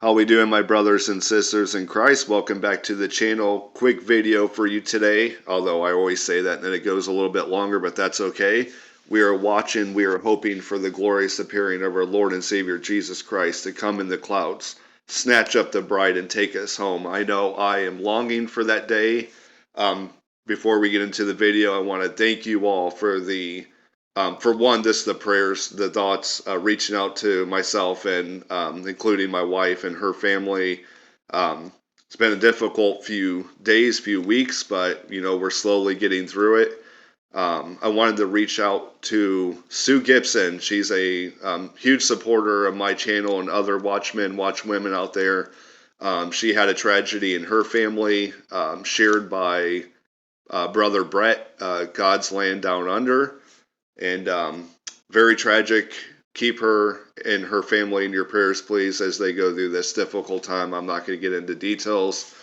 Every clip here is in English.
How we doing, my brothers and sisters in Christ? Welcome back to the channel. Quick video for you today, although I always say that and then it goes a little bit longer, but that's okay. We are hoping for the glorious appearing of our Lord and Savior Jesus Christ to come in the clouds, snatch up the bride and take us home. I know I am longing for that day. Before we get into the video, I want to thank you all for the prayers, the thoughts, reaching out to myself and including my wife and her family. It's been a difficult few days, few weeks, but we're slowly getting through it. I wanted to reach out to Sue Gibson. She's a huge supporter of my channel and other Watchmen, Watchwomen out there. She had a tragedy in her family, shared by Brother Brett, God's Land Down Under. And very tragic. Keep her and her family in your prayers, please, as they go through this difficult time. I'm not going to get into details,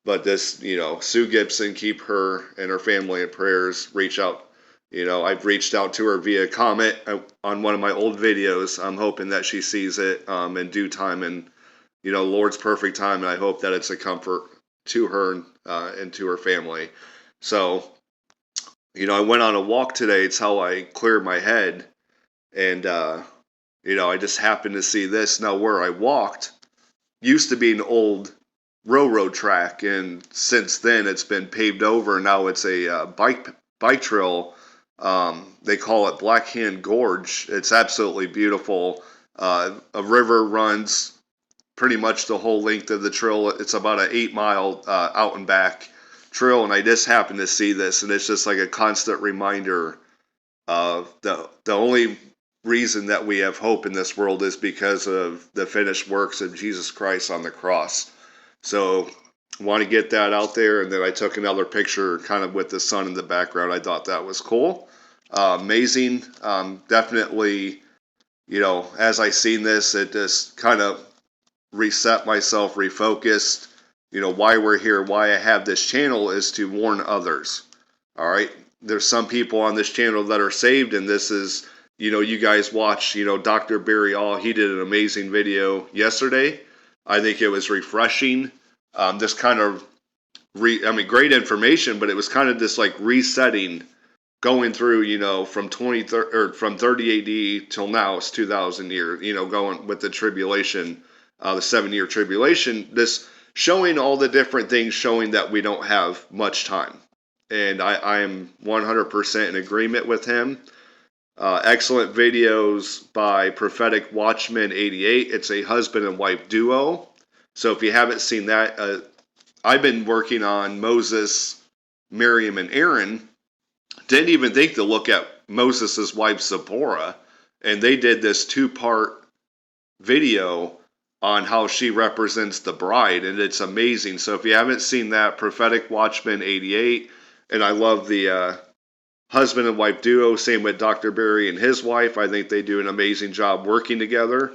but Sue Gibson, keep her and her family in prayers. Reach out. I've reached out to her via comment on one of my old videos. I'm hoping that she sees it in due time and, Lord's perfect time. And I hope that it's a comfort to her and to her family. So, I went on a walk today. It's how I cleared my head. And, I just happened to see this. Now, where I walked used to be an old railroad track. And since then, it's been paved over. Now it's a bike trail. They call it Black Hand Gorge. It's absolutely beautiful. A river runs pretty much the whole length of the trail. It's about an 8-mile out and back trail, and I just happened to see this, and it's just like a constant reminder of the only reason that we have hope in this world is because of the finished works of Jesus Christ on the cross. So I want to get that out there. And then I took another picture kind of with the sun in the background. I thought that was cool. Amazing. Definitely, as I seen this, it just kind of reset myself, refocused. Why we're here, why I have this channel is to warn others. All right. There's some people on this channel that are saved, and this is, you guys watch, Dr. Barry All. He did an amazing video yesterday. I think it was refreshing. This kind of, great information, but it was kind of just like resetting, going through, from 30 AD till now, it's 2000 years, going with the tribulation, the 7-year tribulation, this showing all the different things, showing that we don't have much time. And I am 100% in agreement with him. Excellent videos by Prophetic Watchmen 88. It's a husband and wife duo. So if you haven't seen that, I've been working on Moses, Miriam, and Aaron. Didn't even think to look at Moses' wife Zipporah. And they did this 2-part video on how she represents the bride, and it's amazing. So if you haven't seen that, Prophetic Watchmen 88, and I love the husband and wife duo, same with Dr. Barry and his wife. I think they do an amazing job working together.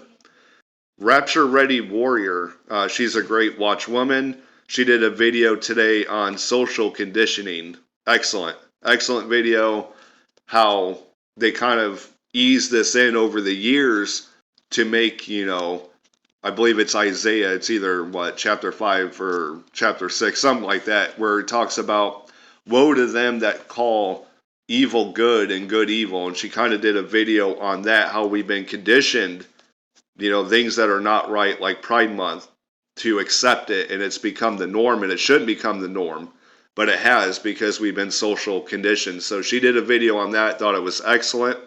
Rapture Ready Warrior, she's a great watchwoman. She did a video today on social conditioning. Excellent video, how they kind of ease this in over the years to make, I believe it's Isaiah, it's either chapter 5 or chapter 6, something like that, where it talks about woe to them that call evil good and good evil. And she kind of did a video on that, how we've been conditioned, things that are not right, like Pride Month, to accept it, and it's become the norm, and it shouldn't become the norm, but it has, because we've been social conditioned. So she did a video on that, thought it was excellent.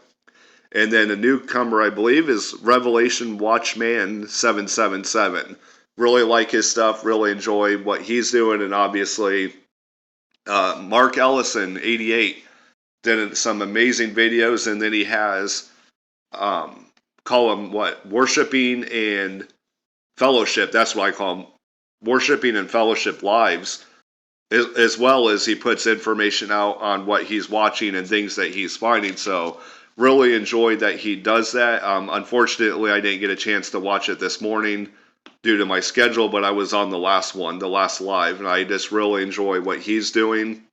And then a newcomer, I believe, is Revelation Watchman 777. Really like his stuff, really enjoy what he's doing. And obviously, Mark Ellison, 88, did some amazing videos. And then he has, call them Worshiping and Fellowship. That's what I call them, Worshiping and Fellowship Lives. As well as he puts information out on what he's watching and things that he's finding. So really enjoyed that he does that. Unfortunately, I didn't get a chance to watch it this morning due to my schedule, but I was on the last live, and I just really enjoy what he's doing.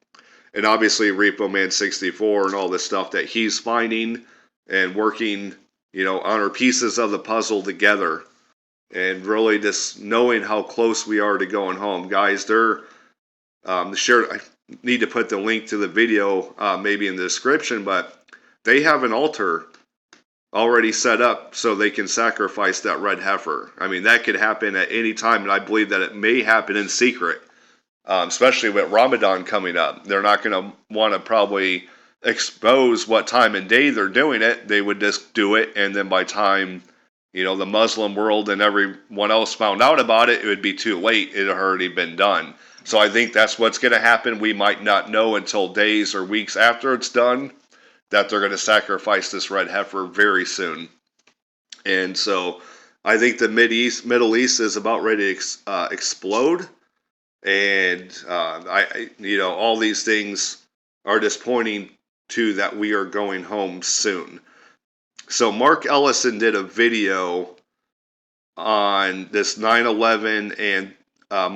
And obviously Repo Man 64 and all the stuff that he's finding and working, on our pieces of the puzzle together. and really just knowing how close we are to going home. Guys, they're I need to put the link to the video maybe in the description, but they have an altar already set up so they can sacrifice that red heifer. I mean, that could happen at any time, and I believe that it may happen in secret, especially with Ramadan coming up. They're not going to want to probably expose what time and day they're doing it. They would just do it, and then by time, you know, the Muslim world and everyone else found out about it, it would be too late. It had already been done. So I think that's what's going to happen. We might not know until days or weeks after it's done that they're going to sacrifice this red heifer very soon. And so I think the Middle East is about ready to explode. And all these things are just pointing to that we are going home soon. So Mark Ellison did a video on this 9/11 and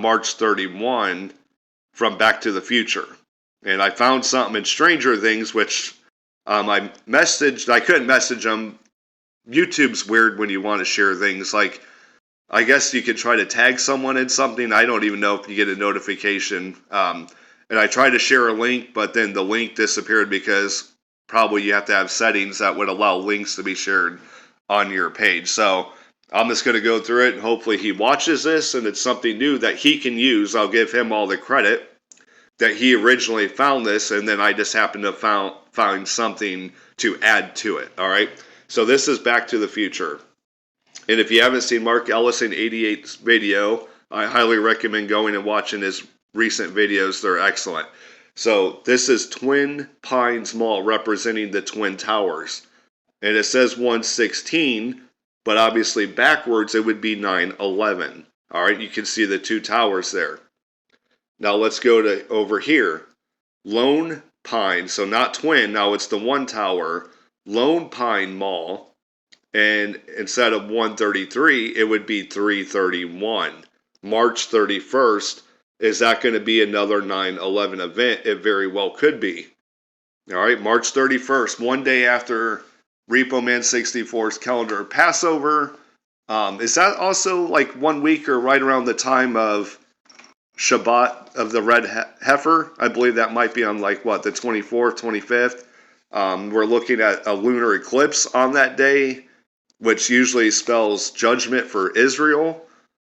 March 31 from Back to the Future. And I found something in Stranger Things, which I couldn't message them. YouTube's weird when you want to share things. Like, I guess you could try to tag someone in something. I don't even know if you get a notification. And I tried to share a link, but then the link disappeared because probably you have to have settings that would allow links to be shared on your page. So I'm just going to go through it, and hopefully he watches this and it's something new that he can use. I'll give him all the credit that he originally found this, and then I just happened to find something to add to it. All right. So this is Back to the Future. And if you haven't seen Mark Ellison 88's video, I highly recommend going and watching his recent videos. They're excellent. So this is Twin Pines Mall representing the Twin Towers. And it says 116, but obviously backwards it would be 9/11. All right, you can see the two towers there. Now let's go to over here. Lone Pine, so not Twin, now it's the one tower. Lone Pine Mall. And instead of 133, it would be 331. March 31st, is that going to be another 9/11 event? It very well could be. All right, March 31st, one day after Repo Man 64's calendar Passover. Is that also like 1 week or right around the time of Shabbat of the red heifer? I believe that might be on like what, the 24th, 25th. We're looking at a lunar eclipse on that day, which usually spells judgment for Israel.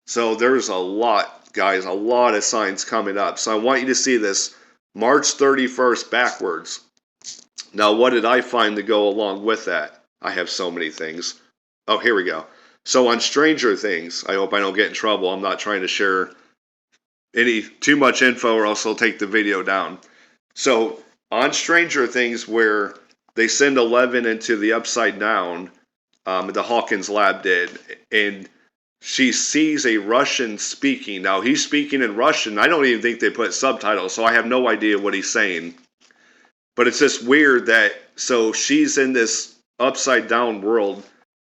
So there's a lot, guys, a lot of signs coming up. So I want you to see this March 31st backwards. Now, what did I find to go along with that? I have so many things. Oh, here we go. So on Stranger Things, I hope I don't get in trouble. I'm not trying to share too much info or else I'll take the video down. So on Stranger Things, where they send 11 into the upside down, the Hawkins lab did, and she sees a Russian speaking. Now he's speaking in Russian. I don't even think they put subtitles, so I have no idea what he's saying. But it's just weird that, so she's in this upside down world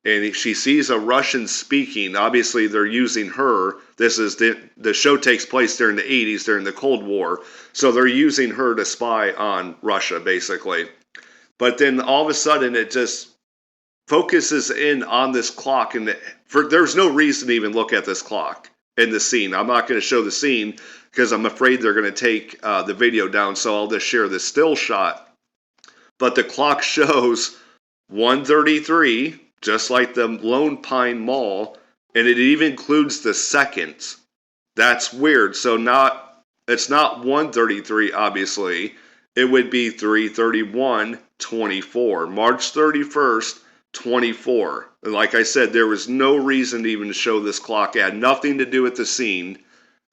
and she sees a Russian speaking. Obviously they're using her. This is the show takes place during the 80s, during the Cold War. So they're using her to spy on Russia, basically. But then all of a sudden it just focuses in on this clock, and there's no reason to even look at this clock in the scene. I'm not going to show the scene because I'm afraid they're going to take the video down, so I'll just share this still shot. But the clock shows 1:33, just like the Lone Pine Mall, and it even includes the seconds. That's weird. So it's not 1:33, obviously. It would be 3:31:24, March 31st. 24. And like I said, there was no reason to even show this clock. It had nothing to do with the scene.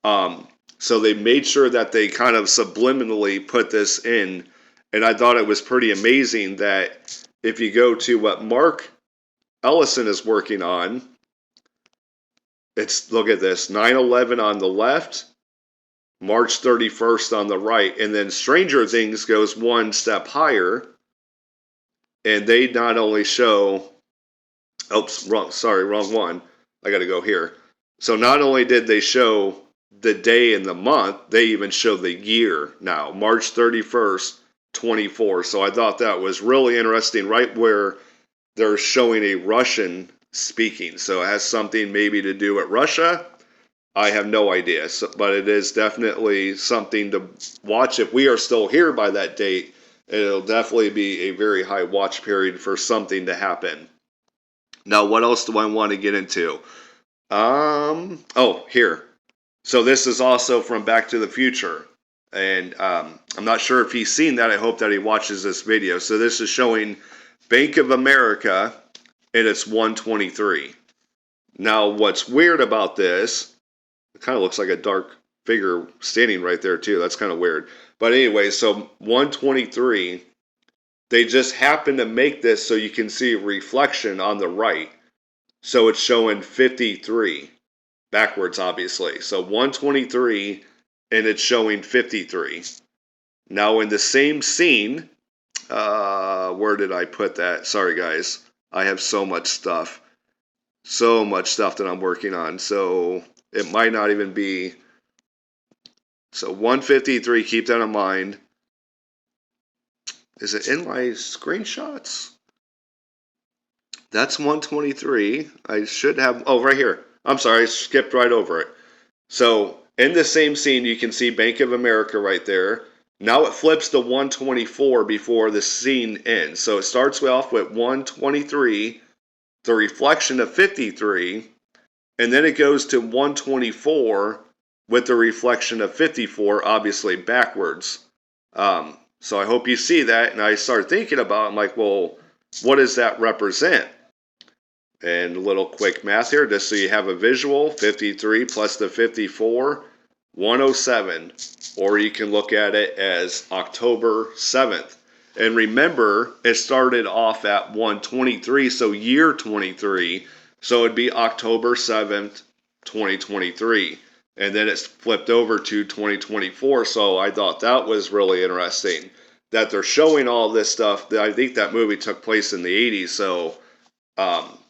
So they made sure that they kind of subliminally put this in. And I thought it was pretty amazing that if you go to what Mark Ellison is working on, look at this, 9/11 on the left, March 31st on the right. And then Stranger Things goes one step higher. And they not only show, wrong one. I got to go here. So not only did they show the day and the month, they even show the year now, March 31st, 24. So I thought that was really interesting, right where they're showing a Russian speaking. So it has something maybe to do with Russia. I have no idea, but it is definitely something to watch. If we are still here by that date, it'll definitely be a very high watch period for something to happen. Now, what else do I want to get into? Oh, here. So this is also from Back to the Future. And I'm not sure if he's seen that. I hope that he watches this video. So this is showing Bank of America, and it's 123. Now, what's weird about this, it kind of looks like a dark figure standing right there too. That's kind of weird. But anyway, so 123, they just happen to make this so you can see a reflection on the right. So it's showing 53 backwards, obviously. So 123, and it's showing 53. Now in the same scene, where did I put that? Sorry guys, I have so much stuff that I'm working on. So it might not even be. So 153, keep that in mind. Is it in my screenshots? That's 123. I should have, oh, right here. I'm sorry, I skipped right over it. So in the same scene, you can see Bank of America right there. Now it flips to 124 before the scene ends. So it starts off with 123, the reflection of 53, and then it goes to 124 with the reflection of 54, obviously backwards. So I hope you see that. And I started thinking about it. I'm like, well, what does that represent? And a little quick math here, just so you have a visual. 53 plus the 54, 107. Or you can look at it as October 7th. And remember, it started off at 123, so year 23. So it'd be October 7th, 2023. And then it's flipped over to 2024. So I thought that was really interesting that they're showing all this stuff. I think that movie took place in the 80s. So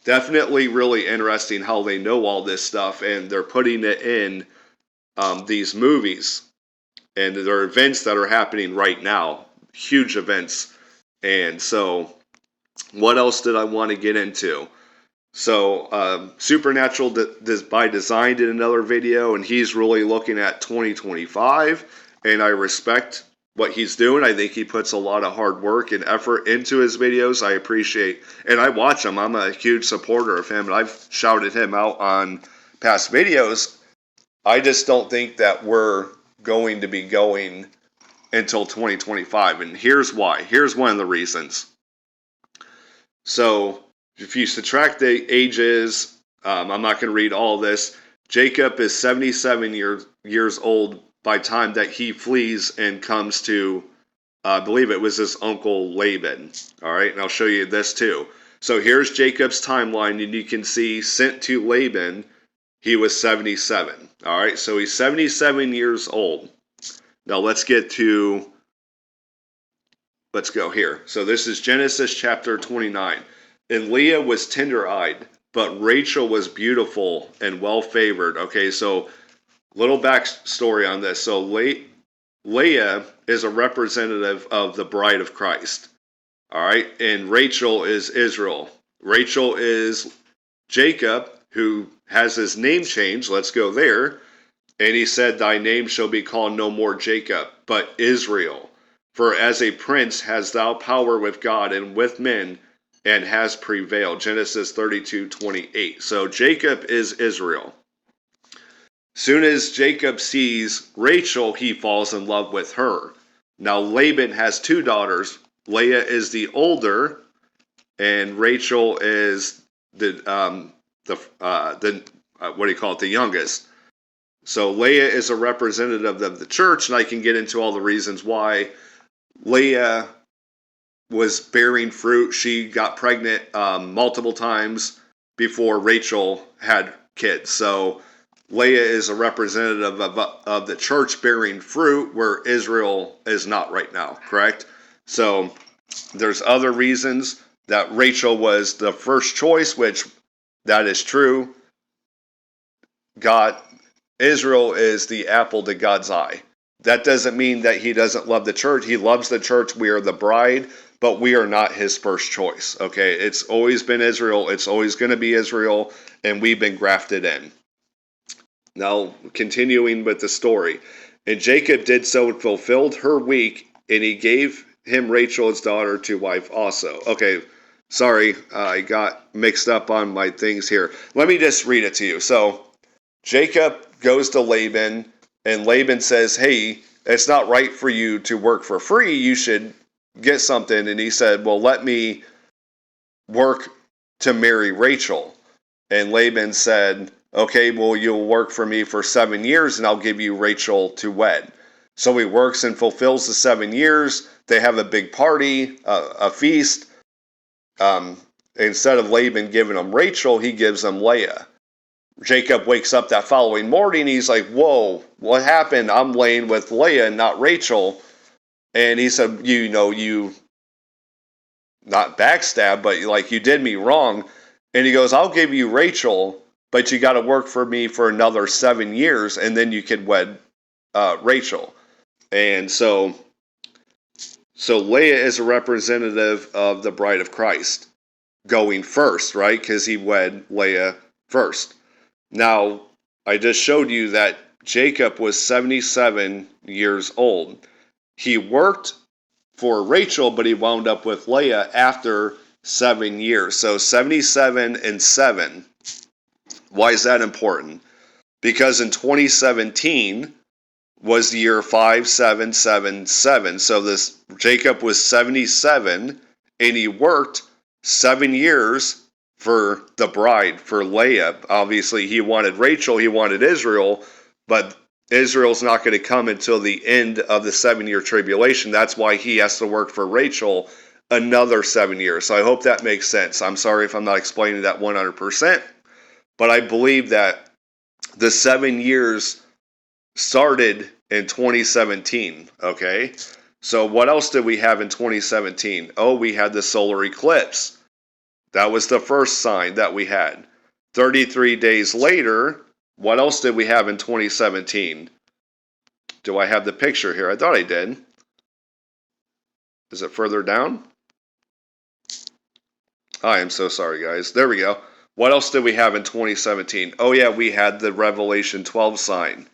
definitely really interesting how they know all this stuff and they're putting it in these movies. And there are events that are happening right now. Huge events. And so what else did I want to get into? So Supernatural by Design did another video, and he's really looking at 2025, and I respect what he's doing. I think he puts a lot of hard work and effort into his videos. I appreciate, and I watch him. I'm a huge supporter of him, and I've shouted him out on past videos. I just don't think that we're going to be going until 2025, and here's why. Here's one of the reasons. So if you subtract the ages, I'm not going to read all this. Jacob is 77 years old by the time that he flees and comes to, I believe it was his uncle Laban. All right, and I'll show you this too. So here's Jacob's timeline, and you can see sent to Laban, he was 77. All right, so he's 77 years old. Now let's go here. So this is Genesis chapter 29. And Leah was tender-eyed, but Rachel was beautiful and well-favored. Okay, so little backstory on this. So Leah is a representative of the bride of Christ. All right, and Rachel is Israel. Rachel is Jacob, who has his name changed. Let's go there. And he said, thy name shall be called no more Jacob, but Israel. For as a prince hast thou power with God and with men, and has prevailed. Genesis 32:28. So Jacob is Israel. Soon as Jacob sees Rachel, he falls in love with her. Now Laban has two daughters. Leah is the older, and Rachel is the youngest. So Leah is a representative of the church, and I can get into all the reasons why Leah was bearing fruit. She got pregnant multiple times before Rachel had kids. So Leah is a representative of the church bearing fruit, where Israel is not right now, correct? So there's other reasons that Rachel was the first choice, which that is true. Israel is the apple to God's eye. That doesn't mean that he doesn't love the church. He loves the church. We are the bride. but we are not his first choice. Okay, it's always been Israel. It's always going to be Israel, and we've been grafted in. Now, continuing with the story. And Jacob did so and fulfilled her week, and he gave him Rachel his daughter to wife also. Okay, sorry, I got mixed up on my things here. Let me just read it to you. So, Jacob goes to Laban, and Laban says, hey, it's not right for you to work for free. You should get something. And he said, well, let me work to marry Rachel. And Laban said, okay, well, you'll work for me for 7 years and I'll give you Rachel to wed. So he works and fulfills the 7 years. They have a big party, a feast. Instead of Laban giving him Rachel, he gives him Leah. Jacob wakes up that following morning. He's like, whoa, what happened? I'm laying with Leah and not Rachel. And he said, you not backstab, but like you did me wrong. And he goes, I'll give you Rachel, but you got to work for me for another 7 years, and then you could wed Rachel. And so Leah is a representative of the bride of Christ going first, right? Because he wed Leah first. Now, I just showed you that Jacob was 77 years old. He worked for Rachel, but he wound up with Leah after 7 years. So 77 and 7. Why is that important? Because in 2017 was the year 5777. So this Jacob was 77 and he worked 7 years for the bride, for Leah. Obviously, he wanted Rachel, he wanted Israel, but Israel's not going to come until the end of the 7-year tribulation. That's why he has to work for Rachel another 7 years. So I hope that makes sense. I'm sorry if I'm not explaining that 100%, but I believe that the 7 years started in 2017, okay? So what else did we have in 2017? Oh, we had the solar eclipse. That was the first sign that we had. 33 days later, what else did we have in 2017? Do I have the picture here? I thought I did. Is it further down? I am so sorry, guys. There we go. What else did we have in 2017? Oh, yeah, we had the Revelation 12 sign.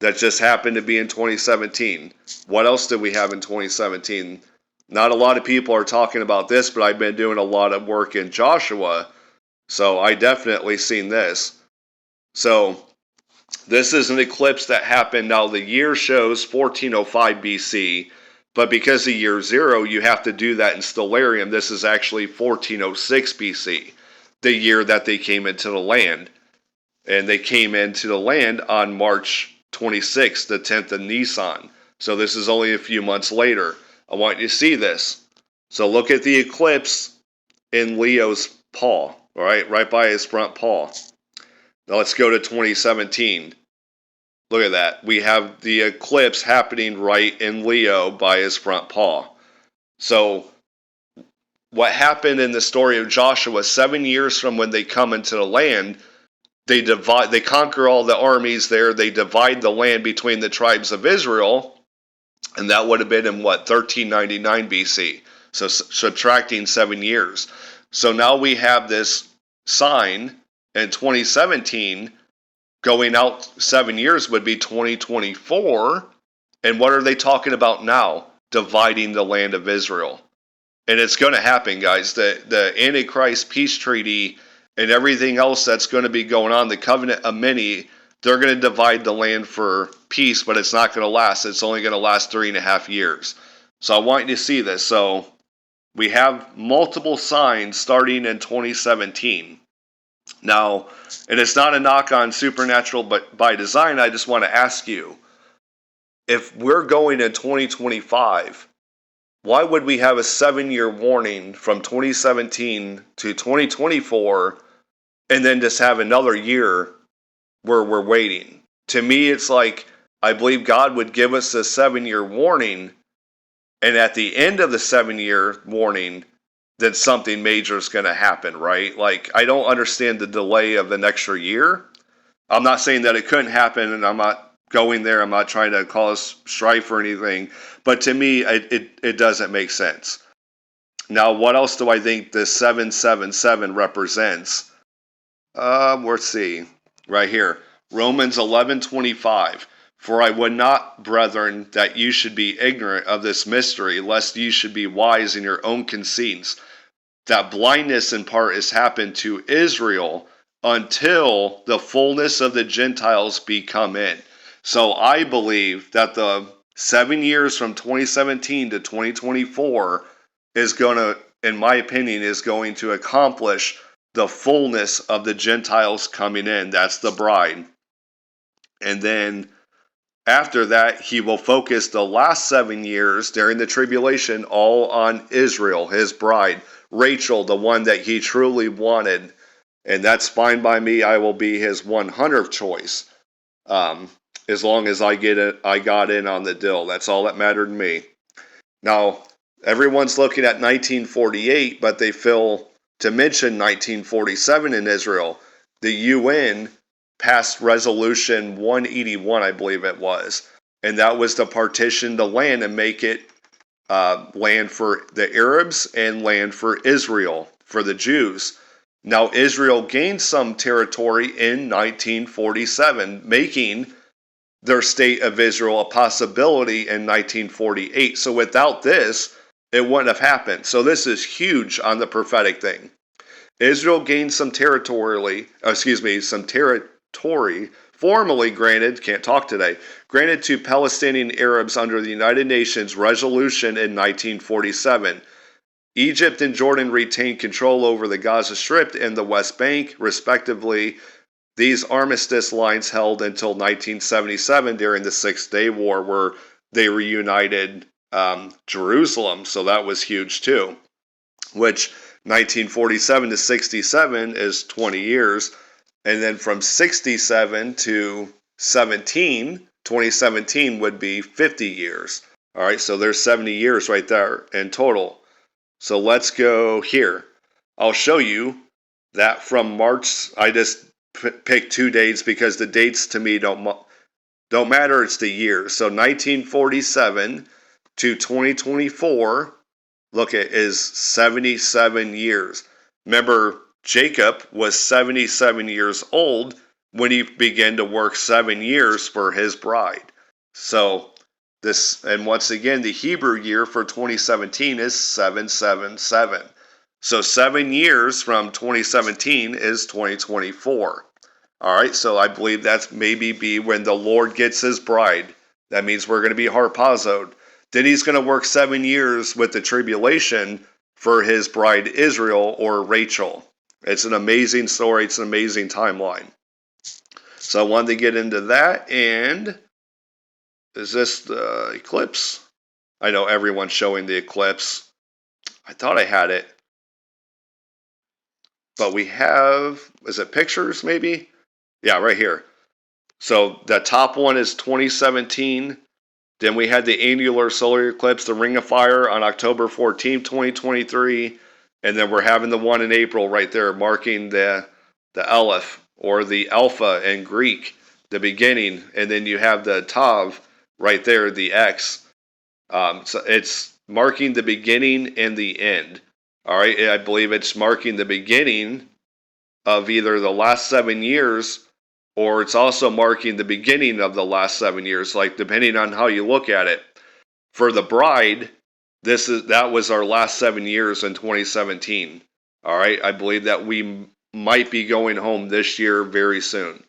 That just happened to be in 2017. What else did we have in 2017? Not a lot of people are talking about this, but I've been doing a lot of work in Joshua, so I definitely seen this. So this is an eclipse that happened. Now the year shows 1405 BC, but because of year 0, you have to do that in stellarium. This is actually 1406 BC, the year that they came into the land. And they came into the land on March 26th, the 10th of Nisan. So this is only a few months later. I want you to see this. So look at the eclipse in Leo's paw, all right by his front paw. Now let's go to 2017. Look at that. We have the eclipse happening right in Leo by his front paw. So what happened in the story of Joshua, 7 years from when they come into the land, they conquer all the armies there. They divide the land between the tribes of Israel, and that would have been in 1399 BC. So subtracting 7 years. So now we have this sign in 2017. Going out 7 years would be 2024. And what are they talking about now? Dividing the land of Israel. And it's going to happen, guys. The Antichrist peace treaty and everything else that's going to be going on, the covenant of many, they're going to divide the land for peace, but it's not going to last. It's only going to last 3.5 years. So I want you to see this. So we have multiple signs starting in 2017. Now, and it's not a knock on supernatural, but by design, I just want to ask you, if we're going in 2025, why would we have a 7-year warning from 2017 to 2024 and then just have another year where we're waiting? To me, it's like, I believe God would give us a 7-year warning, and at the end of the 7-year warning, then something major is going to happen, right? Like, I don't understand the delay of an extra year. I'm not saying that it couldn't happen, and I'm not going there. I'm not trying to cause strife or anything. But to me, it doesn't make sense. Now, what else do I think the 777 represents? Let's see. Right here. Romans 11:25. For I would not, brethren, that you should be ignorant of this mystery, lest you should be wise in your own conceits, that blindness in part is happened to Israel until the fullness of the Gentiles be come in. So I believe that the 7 years from 2017 to 2024 is going to, in my opinion, is going to accomplish the fullness of the Gentiles coming in. That's the bride. And then after that, he will focus the last 7 years during the tribulation all on Israel, his bride, Rachel, the one that he truly wanted. And that's fine by me. I will be his 100th choice. As long as I got in on the deal. That's all that mattered to me. Now, everyone's looking at 1948, but they fail to mention 1947 in Israel. The UN passed Resolution 181, I believe it was, and that was to partition the land and make it land for the Arabs and land for Israel, for the Jews. Now, Israel gained some territory in 1947, making their state of Israel a possibility in 1948. So without this, it wouldn't have happened. So this is huge on the prophetic thing. Israel gained some territory formally granted, can't talk today, granted to Palestinian Arabs under the United Nations resolution in 1947. Egypt and Jordan retained control over the Gaza Strip and the West Bank, respectively. These armistice lines held until 1977 during the Six-Day War, where they reunited Jerusalem. So that was huge too, which 1947 to 67 is 20 years. And then from 67 to 2017 would be 50 years. All right, so there's 70 years right there in total. So let's go here. I'll show you that from March. I just picked 2 dates because the dates to me don't matter. It's the years. So 1947 to 2024, look, it is 77 years. Remember, Jacob was 77 years old when he began to work 7 years for his bride. So this, and once again, the Hebrew year for 2017 is 777. So 7 years from 2017 is 2024. All right, so I believe that's maybe be when the Lord gets his bride. That means we're going to be harpazoed. Then he's going to work 7 years with the tribulation for his bride Israel or Rachel. It's an amazing story. It's an amazing timeline. So I wanted to get into that. And is this the eclipse? I know everyone's showing the eclipse. I thought I had it. But we have, is it pictures maybe? Yeah, right here. So the top one is 2017. Then we had the annular solar eclipse, the Ring of Fire, on October 14, 2023. And then we're having the one in April right there, marking the Aleph, or the Alpha in Greek, the beginning. And then you have the Tav right there, the X. So it's marking the beginning and the end. All right, I believe it's marking the beginning of either the last 7 years, or it's also marking the beginning of the last 7 years, like depending on how you look at it. For the bride, that was our last 7 years in 2017. All right, I believe that we might be going home this year very soon.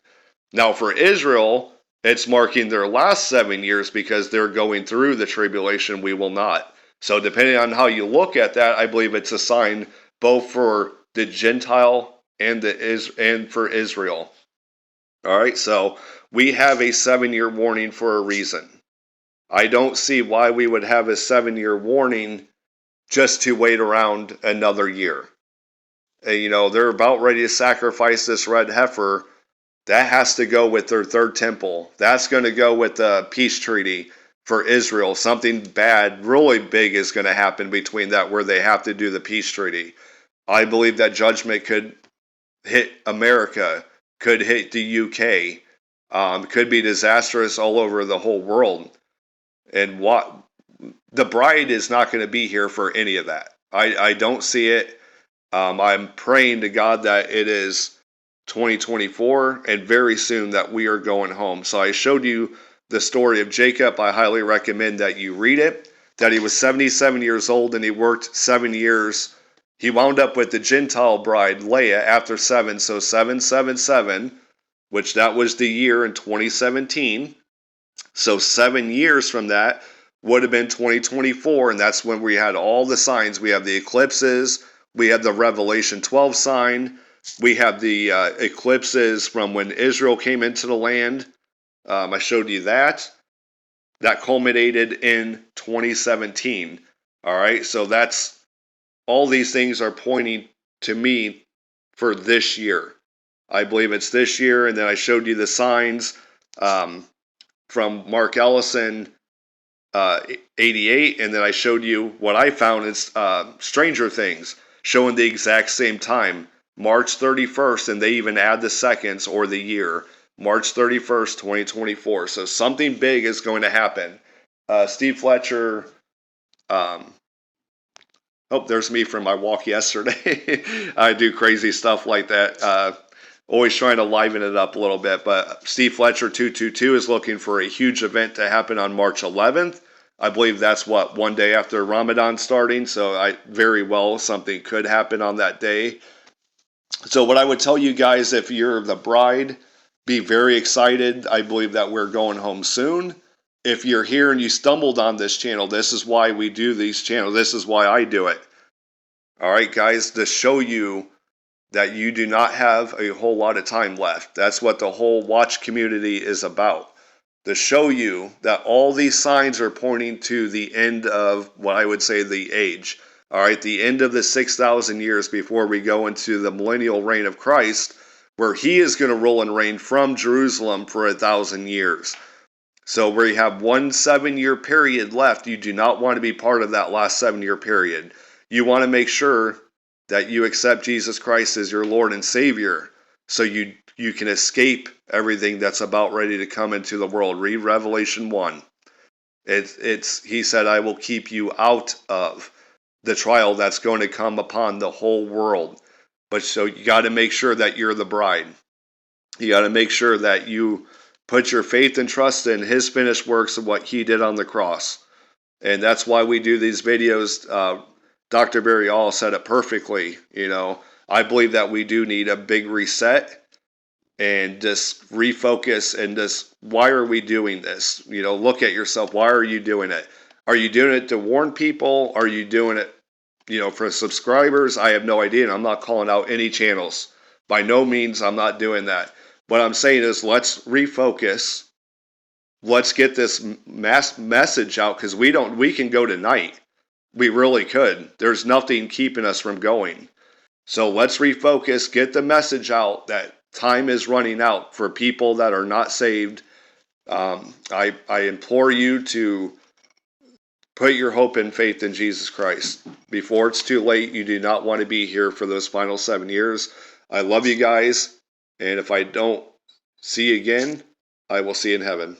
Now for Israel, it's marking their last 7 years because they're going through the tribulation. We will not. So depending on how you look at that, I believe it's a sign both for the Gentile and for Israel. All right, so we have a 7-year warning for a reason. I don't see why we would have a 7-year warning just to wait around another year. You know, they're about ready to sacrifice this red heifer. That has to go with their third temple. That's going to go with the peace treaty for Israel. Something bad, really big is going to happen between that, where they have to do the peace treaty. I believe that judgment could hit America, could hit the UK, could be disastrous all over the whole world. And what the bride is not going to be here for any of that. I don't see it. I'm praying to God that it is 2024 and very soon that we are going home. So I showed you the story of Jacob. I highly recommend that you read it. That he was 77 years old and he worked 7 years. He wound up with the Gentile bride, Leah, after 7. So 777, which that was the year in 2017. So 7 years from that would have been 2024, and that's when we had all the signs. We have the eclipses, we have the Revelation 12 sign, we have the eclipses from when Israel came into the land. I showed you that. That culminated in 2017. All right, so that's all these things are pointing to me for this year. I believe it's this year, and then I showed you the signs from Mark Ellison, 88, and then I showed you what I found is Stranger Things, showing the exact same time, March 31st, and they even add the seconds or the year, March 31st, 2024. So something big is going to happen. Steve Fletcher, um, oh, there's me from my walk yesterday. I do crazy stuff like that. Always trying to liven it up a little bit. But Steve Fletcher 222 is looking for a huge event to happen on March 11th. I believe that's one day after Ramadan starting. So very well something could happen on that day. So what I would tell you guys, if you're the bride, be very excited. I believe that we're going home soon. If you're here and you stumbled on this channel, this is why we do these channels. This is why I do it. All right, guys, to show you that you do not have a whole lot of time left. That's what the whole watch community is about. To show you that all these signs are pointing to the end of what I would say the age. All right, the end of the 6,000 years before we go into the millennial reign of Christ, where he is going to rule and reign from Jerusalem for 1,000 years. So where you have 1 7-year period left, you do not want to be part of that last 7-year period. You want to make sure that you accept Jesus Christ as your Lord and Savior, so you can escape everything that's about ready to come into the world. Read Revelation 1. He said, I will keep you out of the trial that's going to come upon the whole world. But so you got to make sure that you're the bride. You got to make sure that you put your faith and trust in his finished works of what he did on the cross. And that's why we do these videos. Dr. Barry All said it perfectly. I believe that we do need a big reset and just refocus and just, why are we doing this? Look at yourself. Why are you doing it? Are you doing it to warn people? Are you doing it, for subscribers? I have no idea. And I'm not calling out any channels. By no means, I'm not doing that. What I'm saying is, let's refocus. Let's get this mass message out, because we can go tonight. We really could. There's nothing keeping us from going. So let's refocus, get the message out that time is running out for people that are not saved. I implore you to put your hope and faith in Jesus Christ. Before it's too late, you do not want to be here for those final 7 years. I love you guys, and if I don't see you again, I will see you in heaven.